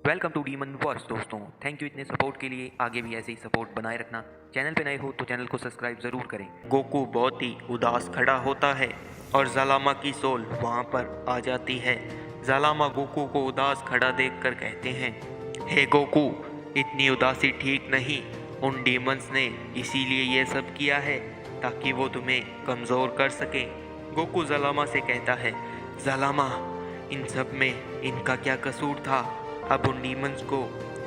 Welcome to demon verse दोस्तों। Thank you इतने support के लिए। आगे भी ऐसे ही सपोर्ट बनाए रखना। चैनल पे नए हो तो चैनल को सब्सक्राइब ज़रूर करें। गोकू बहुत ही उदास खड़ा होता है और जालामा की सोल वहाँ पर आ जाती है। जालामा गोकू को उदास खड़ा देखकर कहते हैं, हे गोकू, इतनी उदासी ठीक नहीं। उन डीमंस ने इसीलिए ये सब किया है ताकि वो तुम्हें कमज़ोर कर सके। गोकू जालामा से कहता है, जालामा, इन सब में इनका क्या कसूर था? अब उन डीमंस को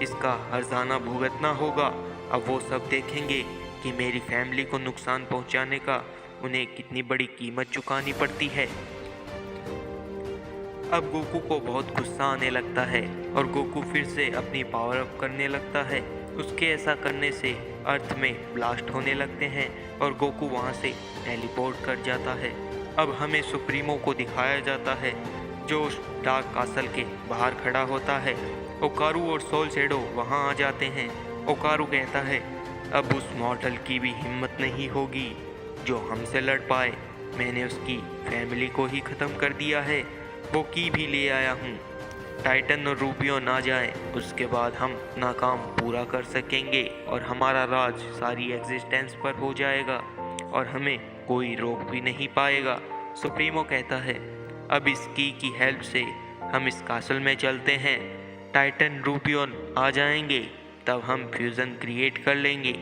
इसका हर्जाना भुगतना होगा। अब वो सब देखेंगे कि मेरी फैमिली को नुकसान पहुंचाने का उन्हें कितनी बड़ी कीमत चुकानी पड़ती है। अब गोकू को बहुत गुस्सा आने लगता है और गोकू फिर से अपनी पावर अप करने लगता है। उसके ऐसा करने से अर्थ में ब्लास्ट होने लगते हैं और गोकू वहां से टेलीपोर्ट कर जाता है। अब हमें सुप्रीमो को दिखाया जाता है जो उस डार्क कासल के बाहर खड़ा होता है। ओकारू और सोल शैडो वहां आ जाते हैं। ओकारू कहता है, अब उस मॉर्टल की भी हिम्मत नहीं होगी जो हमसे लड़ पाए। मैंने उसकी फैमिली को ही ख़त्म कर दिया है। वो की भी ले आया हूँ। टाइटन और रूबियन आ जाए, उसके बाद हम अपना काम पूरा कर सकेंगे और हमारा राज सारी एग्जिस्टेंस पर हो जाएगा और हमें कोई रोक भी नहीं पाएगा। सुप्रीमो कहता है, अब इस की हेल्प से हम इस कासल में चलते हैं। टाइटन रूबियन आ जाएंगे, तब हम फ्यूज़न क्रिएट कर लेंगे।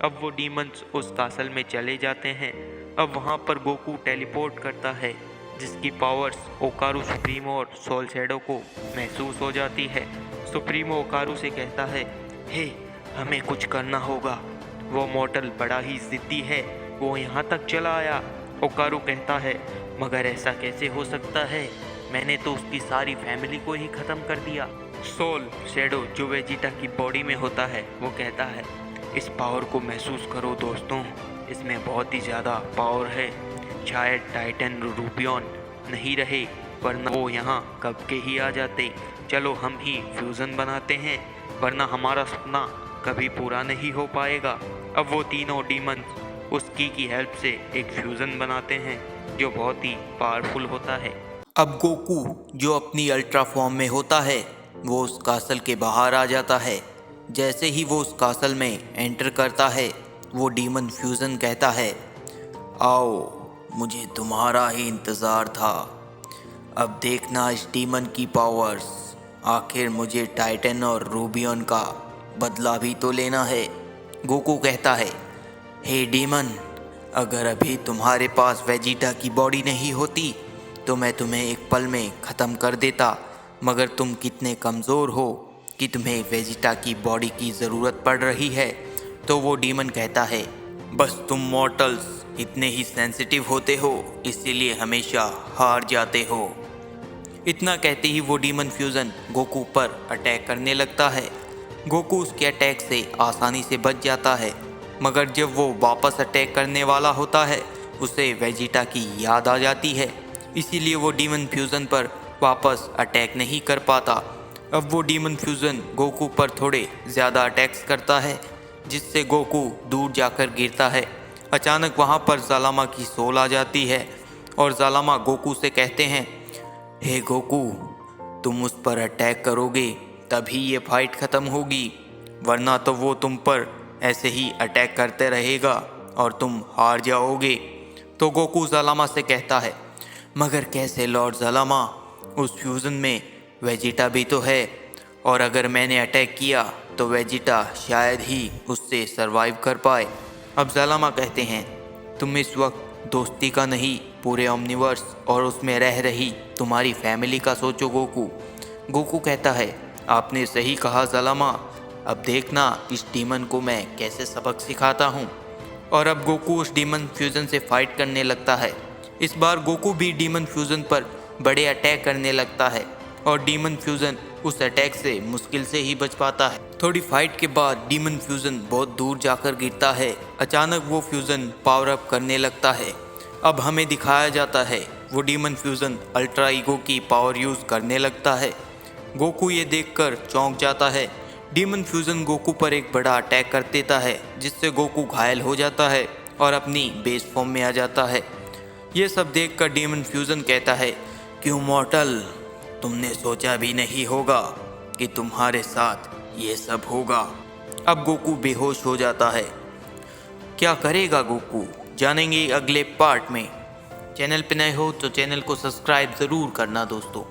अब वो डीमंस उस कासल में चले जाते हैं। अब वहाँ पर गोकू टेलीपोर्ट करता है जिसकी पावर्स ओकारू, सुप्रीमो और सोल शैडो को महसूस हो जाती है। सुप्रीमो ओकारू से कहता है, हे, हमें कुछ करना होगा। वो मॉर्टल बड़ा ही ज़िद्दी है, वो यहाँ तक चला आया। ओकारू कहता है, मगर ऐसा कैसे हो सकता है? मैंने तो उसकी सारी फैमिली को ही ख़त्म कर दिया। सोल शैडो जो वेजिटा की बॉडी में होता है वो कहता है, इस पावर को महसूस करो दोस्तों, इसमें बहुत ही ज़्यादा पावर है। शायद टाइटन रूबियन नहीं रहे वरना वो यहाँ कब के ही आ जाते। चलो हम ही फ्यूज़न बनाते हैं वरना हमारा सपना कभी पूरा नहीं हो पाएगा। अब वो तीनों डीमंस उस की हेल्प से एक फ्यूज़न बनाते हैं जो बहुत ही पावरफुल होता है। अब गोकू जो अपनी अल्ट्रा फॉर्म में होता है वो उस कासल के बाहर आ जाता है। जैसे ही वो उस कासल में एंटर करता है वो डीमन फ्यूज़न कहता है, आओ, मुझे तुम्हारा ही इंतज़ार था। अब देखना इस डीमन की पावर्स। आखिर मुझे टाइटन और रूबियन का बदला भी तो लेना है। गोकू कहता है, हे डीमन, अगर अभी तुम्हारे पास वेजिटा की बॉडी नहीं होती तो मैं तुम्हें एक पल में ख़त्म कर देता। मगर तुम कितने कमज़ोर हो कि तुम्हें वेजिटा की बॉडी की ज़रूरत पड़ रही है। तो वो डीमन कहता है, बस तुम मॉर्टल्स इतने ही सेंसिटिव होते हो, इसीलिए हमेशा हार जाते हो। इतना कहते ही वो डीमन फ्यूज़न गोकू पर अटैक करने लगता है। गोकू उसके अटैक से आसानी से बच जाता है, मगर जब वो वापस अटैक करने वाला होता है उसे वेजिटा की याद आ जाती है। इसीलिए वो डीमन फ्यूज़न पर वापस अटैक नहीं कर पाता। अब वो डीमन फ्यूज़न गोकू पर थोड़े ज़्यादा अटैक्स करता है जिससे गोकू दूर जाकर गिरता है। अचानक वहाँ पर जालामा की सोल आ जाती है और जालामा गोकू से कहते हैं, हे गोकू, तुम उस पर अटैक करोगे तभी ये फाइट ख़त्म होगी, वरना तो वो तुम पर ऐसे ही अटैक करते रहेगा और तुम हार जाओगे। तो गोकू जालामा से कहता है, मगर कैसे लॉर्ड जालामा, उस फ्यूज़न में वेजिटा भी तो है और अगर मैंने अटैक किया तो वेजिटा शायद ही उससे सरवाइव कर पाए। अब जालामा कहते हैं, तुम इस वक्त दोस्ती का नहीं, पूरे ओमनिवर्स और उसमें रह रही तुम्हारी फैमिली का सोचो गोकू। गोकू कहता है, आपने सही कहा जालामा, अब देखना इस डीमन को मैं कैसे सबक सिखाता हूँ। और अब गोकू उस डीमन फ्यूज़न से फाइट करने लगता है। इस बार गोकू भी डीमन फ्यूज़न पर बड़े अटैक करने लगता है और डीमन फ्यूज़न उस अटैक से मुश्किल से ही बच पाता है। थोड़ी फाइट के बाद डीमन फ्यूज़न बहुत दूर जाकर गिरता है। अचानक वो फ्यूज़न पावर अप करने लगता है। अब हमें दिखाया जाता है वो डीमन फ्यूज़न अल्ट्रा ईगो की पावर यूज़ करने लगता है। गोकू ये देखकर चौंक जाता है। डीमन फ्यूज़न गोकू पर एक बड़ा अटैक कर देता है जिससे गोकू घायल हो जाता है और अपनी बेस फॉर्म में आ जाता है। ये सब देखकर डीमन फ्यूज़न कहता है, क्यों मॉर्टल, तुमने सोचा भी नहीं होगा कि तुम्हारे साथ ये सब होगा। अब गोकू बेहोश हो जाता है। क्या करेगा गोकू, जानेंगे अगले पार्ट में। चैनल पे नए हो तो चैनल को सब्सक्राइब ज़रूर करना दोस्तों।